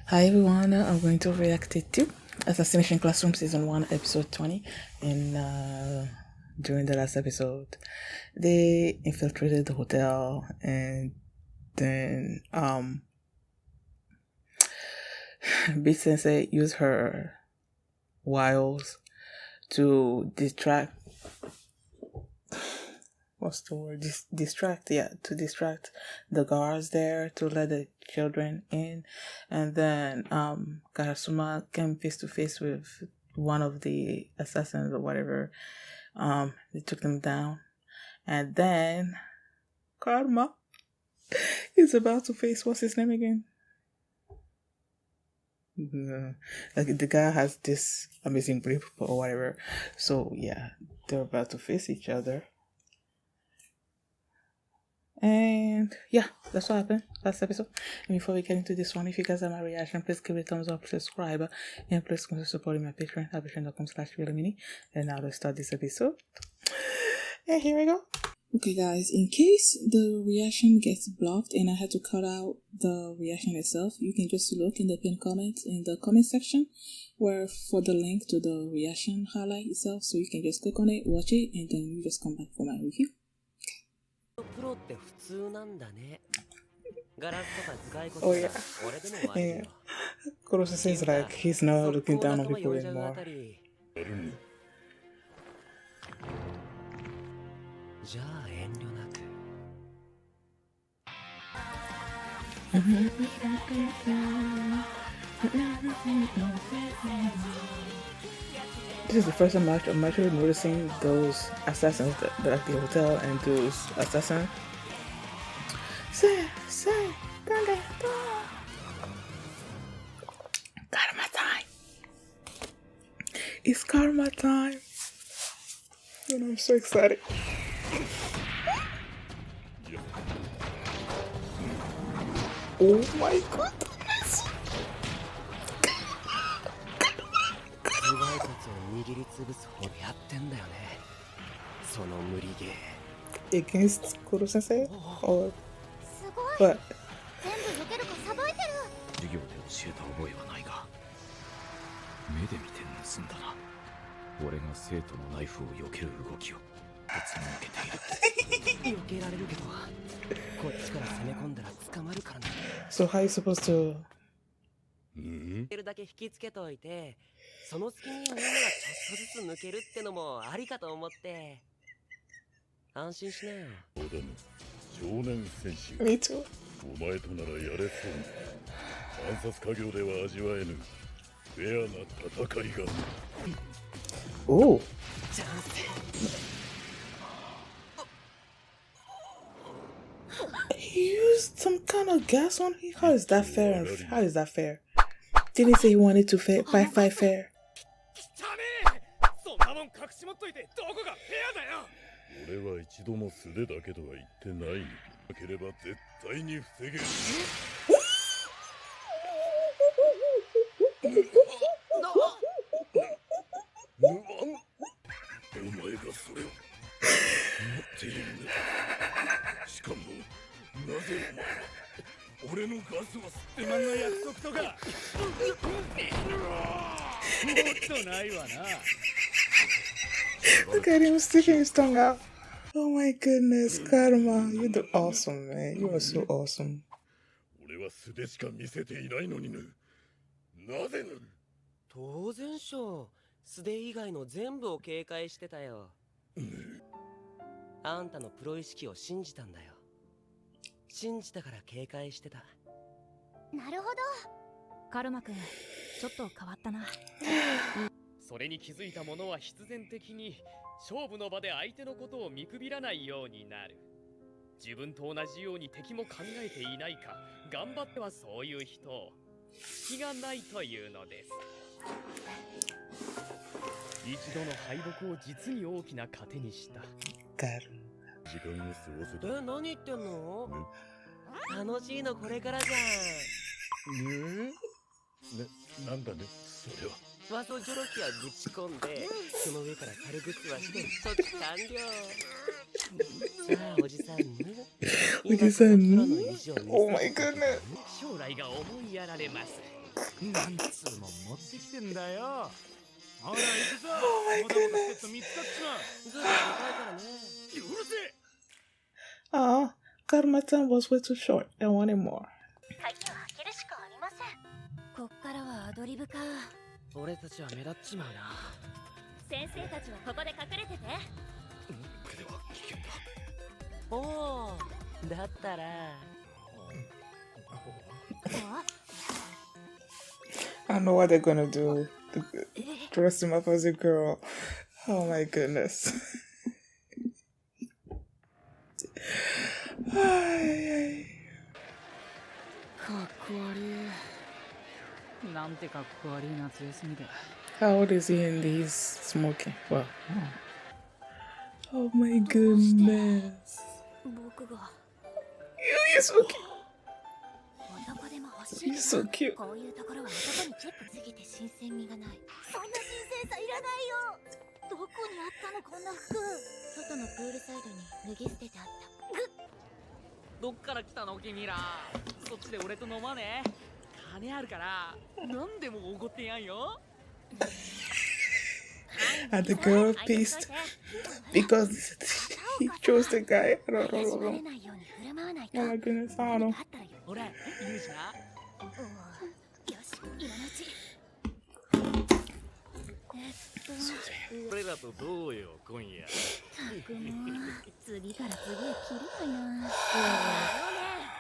Hi everyone, I'm going to react to Assassination Classroom Season 1, Episode 20. And during the last episode, they infiltrated the hotel and then Beat Sensei used her wiles to distract. What's the word? Distract, yeah, to distract the guards there to let the children in, and then Karasuma came face to face with one of the assassins or whatever. They took them down, and then Karma is about to face what's his name again? Like the guy has this amazing grip or whatever. So yeah, they're about to face each other. And yeah, that's what happened last episode. And before we get into this one, if you guys have my reaction, please give it a thumbs up, subscribe, and please consider supporting my Patreon at patreon.com/realmini. And now let's start this episode. And here we go. Okay guys, in case the reaction gets blocked and I had to cut out the reaction itself, you can just look in the pinned comment in the comment section where for the link to the reaction highlight itself, so you can just click on it, watch it, and then you just come back for my review. Oh yeah. Yeah. Kurosa says like he's not looking down on people anymore. This is the first time I'm actually noticing those assassins that are at the hotel and those assassins. Karma time! It's karma time! And I'm so excited. Oh my goodness! Against Kuro Sensei? Or what? 授業で教えた覚えはないが、目で見て盗んだな。俺が生徒のナイフを避ける動きを別に受けている。避けられるけど、こっちから攻め込んだら捕まるからね。So how are you supposed to? だけ引きつけといて、その隙にみんながちょっとずつ抜けるってのもありかと思って。安心しなよ。少年戦士。Me too. お前とならやれそう。暗殺家業では味わえぬフェアな戦いが。Oh. He used some kind of gas on him? How is that fair? How is that fair? Didn't he say he wanted to fight fair? 俺は一度も素手だけとは言ってない。なければ絶対に防げる。お前がそれを持っているんだ。しかもなぜお前は俺のガスを吸ってまんの約束とか。もっとないわな。Look at him sticking his tongue out. Oh my goodness, Karma, you do awesome, man. You are so awesome. 俺は素手しか見せていないのにね。なぜな。当然しょ。素手以外の全部を警戒してたよ。あんたのプロ意識を信じたんだよ。信じたから警戒してた。なるほど。カルマ君、ちょっと変わったな。それに気づいた者は必然的に勝負の場で相手のことを見くびらないようになる。自分と同じように敵も考えていないか頑張ってはそういう人を隙がないというのです。一度の敗北を実に大きな糧にした。時間を過ごせた。何言ってんの？楽しいのこれからじゃん。なんだねそれは。ワソジョロキはぶち込んで、その上から軽く吸わして処置完了。さあおじさんね。おじさんね。Oh my goodness。将来が思いやられます。なんつうもん持ってきてんだよ。ほら行くぞ。Oh my もたもたして goodness. っと見つかっちまう。ずっとでかいからね。うるせえ。 Oh, God, my tongue was way too short. I wanted more. 鍵を開けるしかありません。こっからはアドリブか。俺たちは目立っちまうな。先生たちはここで隠れてて。これでは危険だ。おお、だったら。I know what they're gonna do. Dress him up as a girl. Oh my goodness. Ay, かっこ悪い。なんてかっこ悪い夏休みだ。 how old is he and he's smoking? Well, oh my goodness. 僕が You're so cute. 男でも欲しい He's so cute. こういうところは男にチェックすぎて新鮮味がない。そんな新鮮さいらないよ。どこにあったのこんな服。外のプールサイドに脱ぎ捨ててあった。どっから来たの君ら。そっちで俺と飲まねえ。金あるから何でもおごってやんよ。And the girl pissed because he chose the guy. I don't know. バレないように振る舞わないと。 Oh my goodness, I don't know. あったらよ。俺言うしな。よし、今のうち。俺らとどうよ今夜。次から次へ切りないな。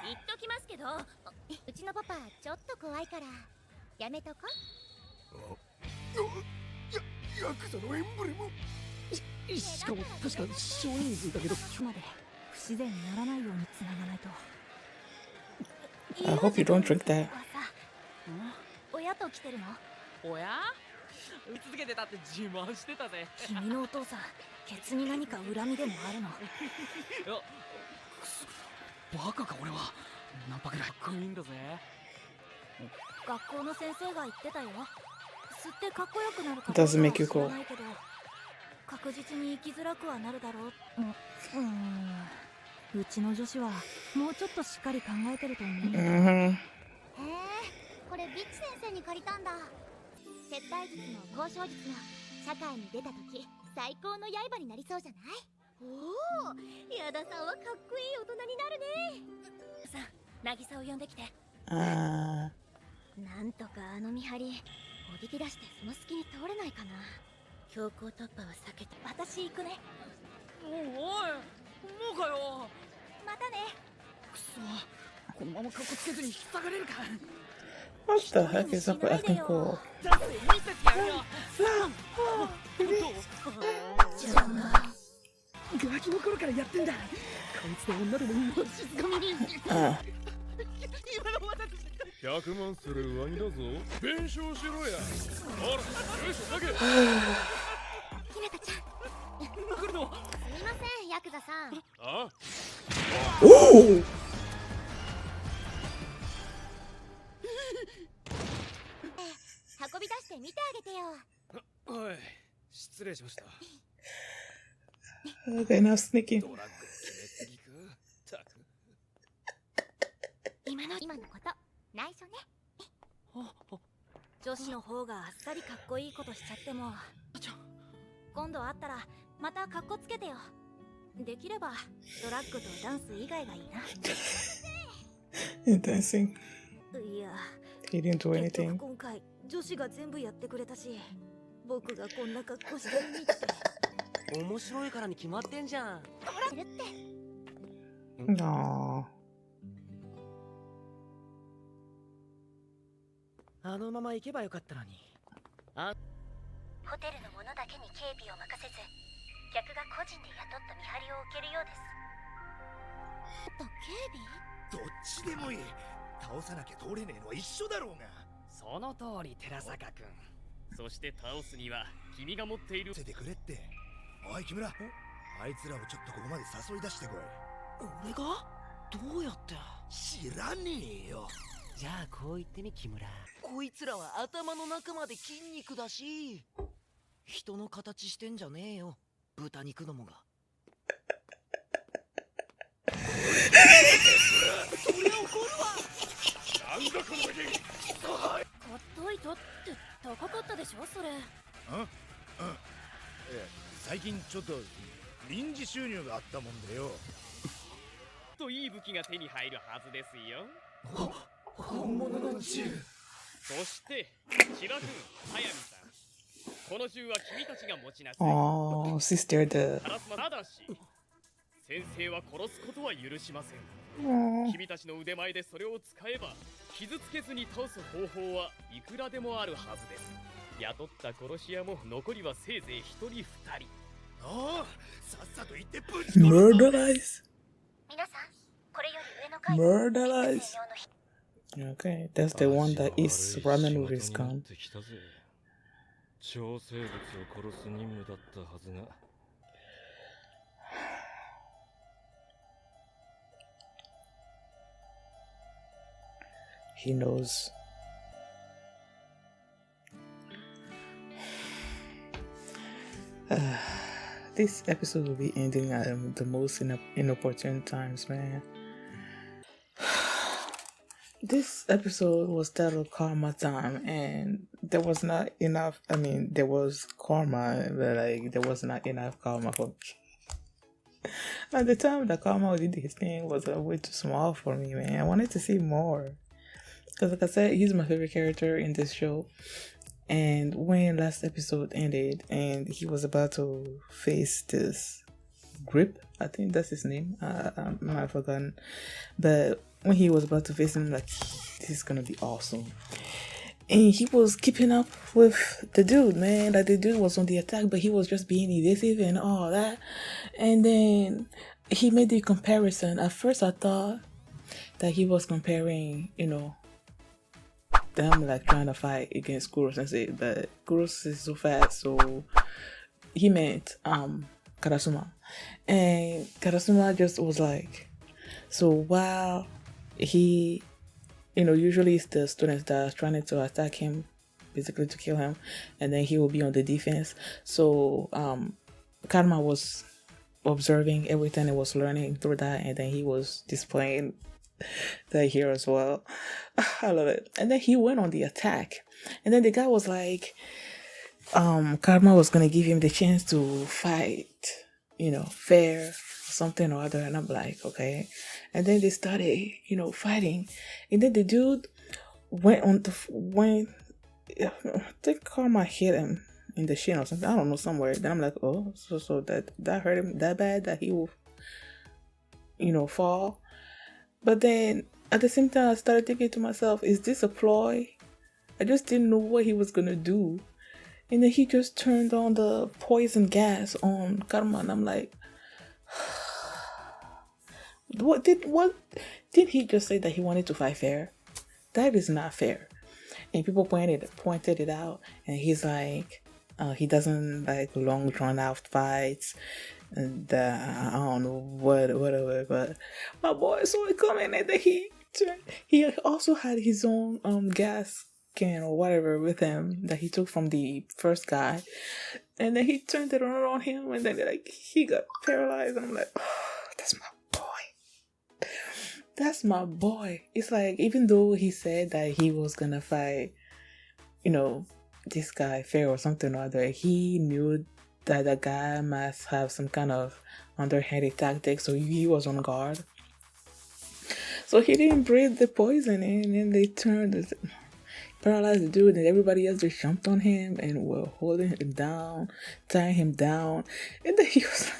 言っときますけど、うちのパパちょっと怖いからやめとこ。ヤクザのエンブレム。しかも確か少人数だけど。今日まで不自然にならないようにつながないと。 I hope you don't drink that. 親と来てるの？親続けてたって自慢してたぜ。君のお父さん、ケツに何か恨みでもあるの？いやくそバカか俺は。ナンパぐらいかっこいいんだぜ。学校の先生が言ってたよ。吸ってかっこよくなるか Doesn't make you 知ら cool. ないけど、確実に生きづらくはなるだろう。うちの女子はもうちょっとしっかり考えてると思う。Mm-hmm. これビッチ先生に借りたんだ。接待術の交渉術が社会に出た時最高の刃になりそうじゃない？おお、矢田さんはかっこいい大人になるね。さあ、渚を呼んできて。なんとかあの見張りおびき出してその隙に通れないかな。強行突破は避けて私行くね。おいもうかよ。またね。くそこのままカッコつけずに引っ下がれるか。 What the heck is up with acting cool? だって見せてやるよ。ガキの頃からやってんだ。こいつと女でも静かに。今の技100万する上着だぞ。弁償しろや。ほら、よいしょだけ。ひなたちゃん。来るの。すみません、ヤクザさん。あ、 Ooh! 運び出して見てあげてよ。おい、失礼しました。 Okay, now sneaky. ドラッグ決めすぎか。たく。今のこと内緒ね。女子の方があっさりかっこいいことしちゃっても、今度会ったらまたかっこつけてよ。できればドラッグとダンス以外がいいな。Dancing. いや、 He didn't do 結局 anything. 今回女子が全部やってくれたし、僕がこんな格好してるにって面白いからに決まってんじゃん。いるって。 No. あのまま行けばよかったのに。ホテルの者だけに警備を任せず、客が個人で雇った見張りを受けるようです。警備？どっちでもいい。倒さなきゃ通れねえのは一緒だろうが。その通り寺坂君。そして倒すには君が持っている。せてくれって。おい木村、あいつらをちょっとここまで誘い出してこい。俺が？どうやって？知らねえよ。じゃあこう言ってみ木村。こいつらは頭の中まで筋肉だし、人の形してんじゃねえよ、豚肉どもが。そりゃ怒るわ。なんだこの時。こでしょそれ。最近ちょっと臨時収入があったもんでよ。といい武器が手に入るはずですよ。本物の銃。そして千葉君、速水さん、この銃は君たちが持ちなさい。 Oh, sister the ただし先生は殺すことは許しません。 Aw. 君たちの腕前でそれを使えば傷つけずに倒す方法はいくらでもあるはずです。雇った殺し屋も残りはせいぜい1人2人。ああ、さっさと言ってぶち殺すぞ。 Murderize. 皆さん、これより上の階で Murderize. Okay, that's the one that is running with his gun. 超生物を殺す任務だったはずが。He knows. This episode will be ending at the most inopportune times, man. This episode was titled Karma Time, and there was not enough. I mean, there was karma, but like there was not enough karma for me. At the time that Karma did his thing was way too small for me, man. I wanted to see more. Because like I said, he's my favorite character in this show. And when last episode ended and he was about to face this Grip, I think that's his name. I've forgotten. But when he was about to face him, like, this is gonna be awesome. And he was keeping up with the dude, man. Like, the dude was on the attack, but he was just being evasive and all that. And then he made the comparison. At first, I thought that he was comparing, you know, them like trying to fight against Kuro Sensei, but Kuro is so fast, so he meant Karasuma. And Karasuma just was like, so while he, you know, usually it's the students that are trying to attack him, basically to kill him, and then he will be on the defense. So Karma was observing everything and was learning through that, and then he was displaying that here as well. I love it. And then he went on the attack, and then the guy was like, Karma was gonna give him the chance to fight, you know, fair or something or other. And I'm like, okay. And then they started, you know, fighting, and then the dude went on I think Karma hit him in the shin or something, I don't know, somewhere. Then I'm like, oh, so that hurt him that bad that he will, you know, fall. But then at the same time, I started thinking to myself, is this a ploy? I just didn't know what he was gonna do. And then he just turned on the poison gas on Karma, and I'm like, what did he just say that he wanted to fight fair? That is not fair. And people pointed it out, and he's like, he doesn't like long drawn out fights. And I don't know whatever, but my boy saw it coming, and then he also had his own gas can or whatever with him that he took from the first guy, and then he turned it on him, and then like he got paralyzed, and I'm like, oh, that's my boy. It's like, even though he said that he was gonna fight, you know, this guy fair or something or other, he knew that the guy must have some kind of underhanded tactics, so he was on guard. So he didn't breathe the poison in, and they paralyzed the dude, and everybody else just jumped on him and were holding him down, tying him down, and then he was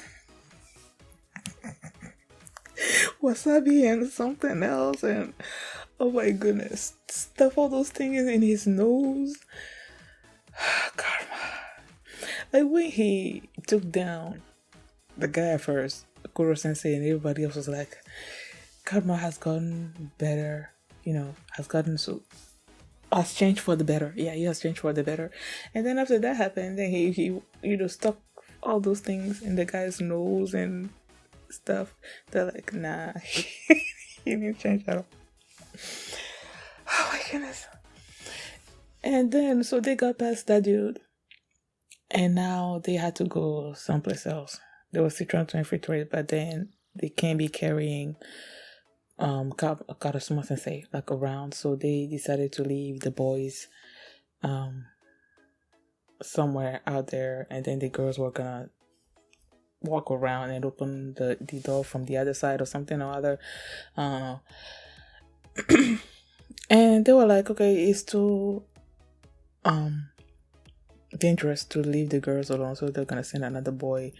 wasabi and something else, and oh my goodness, stuff all those things in his nose. Karma. Like when he took down the guy first, Kuro Sensei, and everybody else was like, Karma has gotten better, you know, has changed for the better. Yeah, he has changed for the better. And then after that happened, then he you know, stuck all those things in the guy's nose and stuff. They're like, nah, he didn't change at all. Oh my goodness. And then, so they got past that dude, and now they had to go someplace else. They were still trying to infiltrate, but then they can't be carrying Karasuma Sensei like around, so they decided to leave the boys somewhere out there, and then the girls were gonna walk around and open the door from the other side or something or other. I don't know. And they were like, okay, it's too dangerous to leave the girls alone, so they're gonna send another boy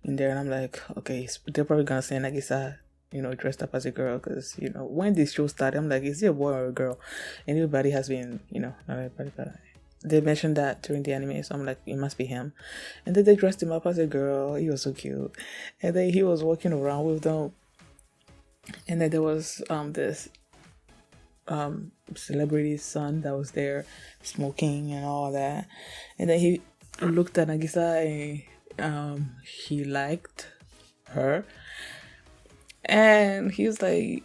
in there. And I'm like, okay, they're probably gonna send Nagisa, dressed up as a girl, because when this show started, I'm like, is he a boy or a girl? And everybody has been, not everybody, but they mentioned that during the anime, so I'm like, it must be him. And then they dressed him up as a girl. He was so cute, and then he was walking around with them. And then there was this celebrity's son that was there smoking and all that. And then he looked at Nagisa and he liked her. And he was like,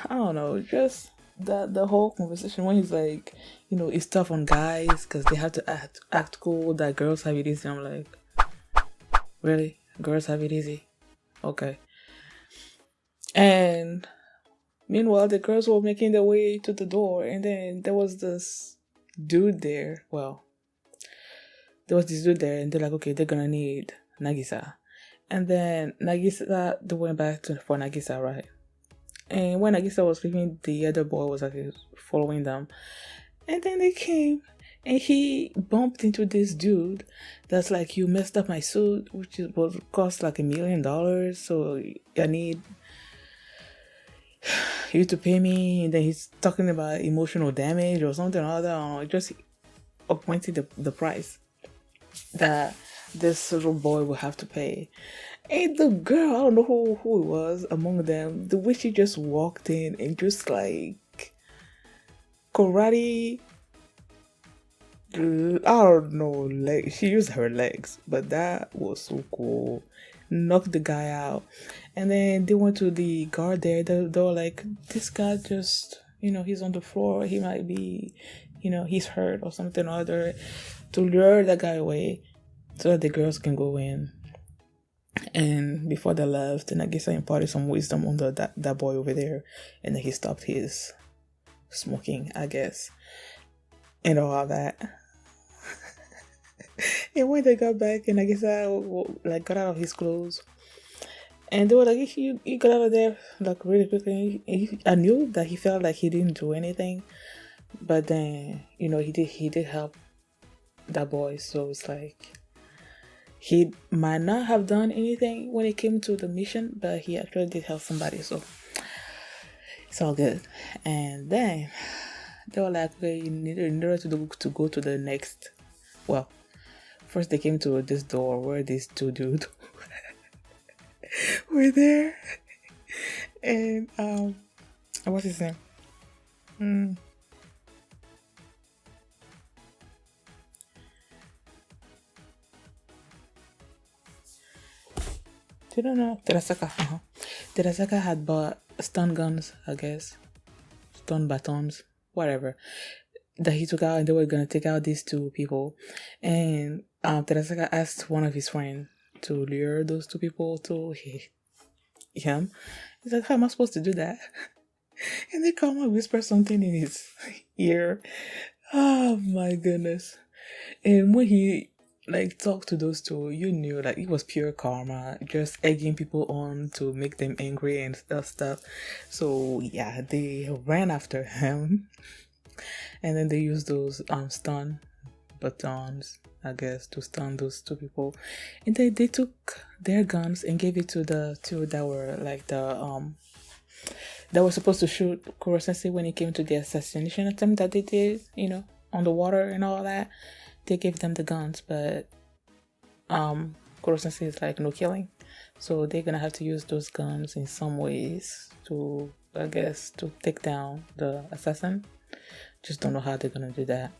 I don't know, just the whole conversation when he's like, it's tough on guys because they have to act cool, that girls have it easy. I'm like, really? Girls have it easy? Okay. And meanwhile, the girls were making their way to the door, and then there was this dude there. Well, there was this dude there, and they're like, okay, they're gonna need Nagisa. And then Nagisa, they went back for Nagisa, right? And when Nagisa was leaving, the other boy was like following them. And then they came, and he bumped into this dude that's like, you messed up my suit, which would cost like $1 million, so I need you to pay me. And then he's talking about emotional damage or something or other, just augmenting the price that this little boy will have to pay. And the girl, I don't know who it was among them, the way she just walked in and just like karate, I don't know, like she used her legs, but that was so cool. Knocked the guy out. And then they went to the guard there. They were like, this guy just, he's on the floor. He might be, he's hurt or something or other, to lure that guy away so that the girls can go in. And before they left, and I guess I imparted some wisdom on that boy over there. And then he stopped his smoking, I guess. And all that. And when they got back, and I guess I like got out of his clothes, and they were like, "You got out of there like really quickly." I knew that he felt like he didn't do anything, but then he did help that boy. So it's like he might not have done anything when it came to the mission, but he actually did help somebody. So it's all good. And then they were like, "Okay, in order to go to the next, well." First, they came to this door where these two dudes were there, and what's his name? I don't know. Terasaka. Terasaka had bought stun guns, I guess, stun batons, whatever, that he took out, and they were gonna take out these two people, and Terasaka asked one of his friends to lure those two people to him. He's like, how am I supposed to do that? And they come and whisper something in his ear. Oh my goodness. And when he talked to those two, you knew that it was pure karma, just egging people on to make them angry and stuff. So yeah, they ran after him. And then they used those stun batons, I guess, to stun those two people. And then they took their guns and gave it to the two that were like that were supposed to shoot Kuro Sensei when it came to the assassination attempt that they did, on the water and all that. They gave them the guns, but Kuro Sensei is like, no killing. So they're gonna have to use those guns in some ways to, I guess, to take down the assassin. Just don't know how they're gonna do that.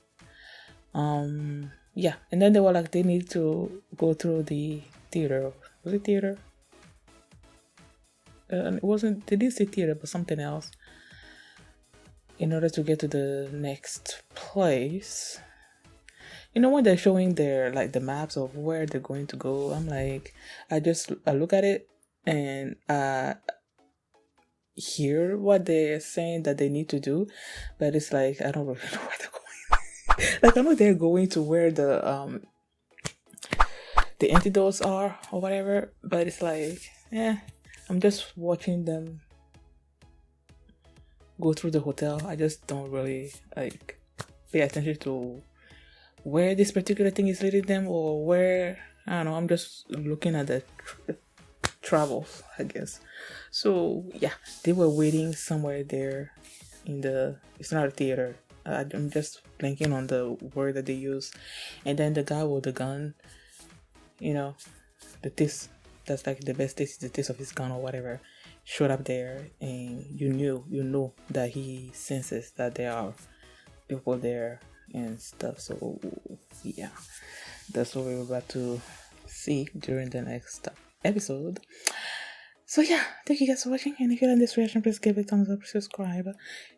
Yeah, and then they were like, they need to go through the theater. Was it theater? It wasn't. They didn't say theater, but something else. In order to get to the next place. When they're showing their the maps of where they're going to go, I'm like, I look at it and hear what they're saying that they need to do, but it's like I don't really know where they're going. I know they're going to where the the antidotes are or whatever, but it's like, I'm just watching them go through the hotel. I just don't really like pay attention to where this particular thing is leading them, or where, I don't know, I'm just looking at the travels, I guess. So yeah, they were waiting somewhere there in the, it's not a theater, I'm just blanking on the word that they use. And then the guy with the gun, you know, the taste, that's like the best taste, the taste of his gun or whatever, showed up there, and you know that he senses that there are people there and stuff. So yeah, that's what we're about to see during the next episode. So yeah, thank you guys for watching, and if you like this reaction, please give it a thumbs up, subscribe,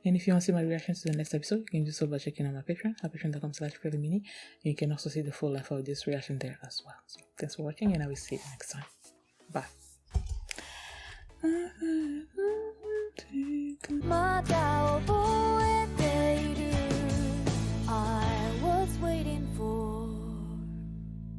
and if you want to see my reactions to the next episode, you can do so by checking out my Patreon at patreon.com/mini. You can also see the full length of this reaction there as well. So thanks for watching, and I will see you next time.